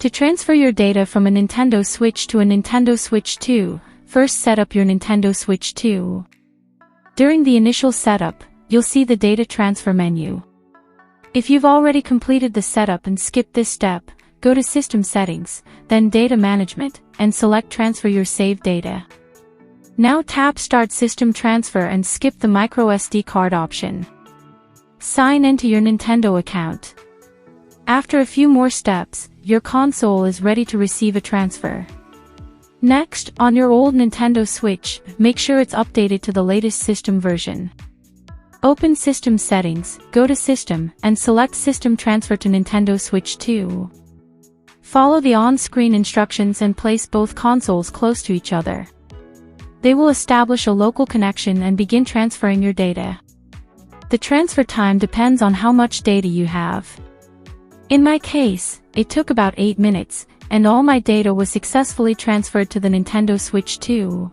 To transfer your data from a Nintendo Switch to a Nintendo Switch 2, first set up your Nintendo Switch 2. During the initial setup, you'll see the data transfer menu. If you've already completed the setup and skipped this step, go to System Settings, then Data Management, and select Transfer your saved data. Now tap Start System Transfer and skip the microSD card option. Sign into your Nintendo account. After a few more steps, your console is ready to receive a transfer. Next, on your old Nintendo Switch, make sure it's updated to the latest system version. Open System Settings, go to System, and select System Transfer to Nintendo Switch 2. Follow the on-screen instructions and place both consoles close to each other. They will establish a local connection and begin transferring your data. The transfer time depends on how much data you have. In my case, it took about 8 minutes, and all my data was successfully transferred to the Nintendo Switch 2.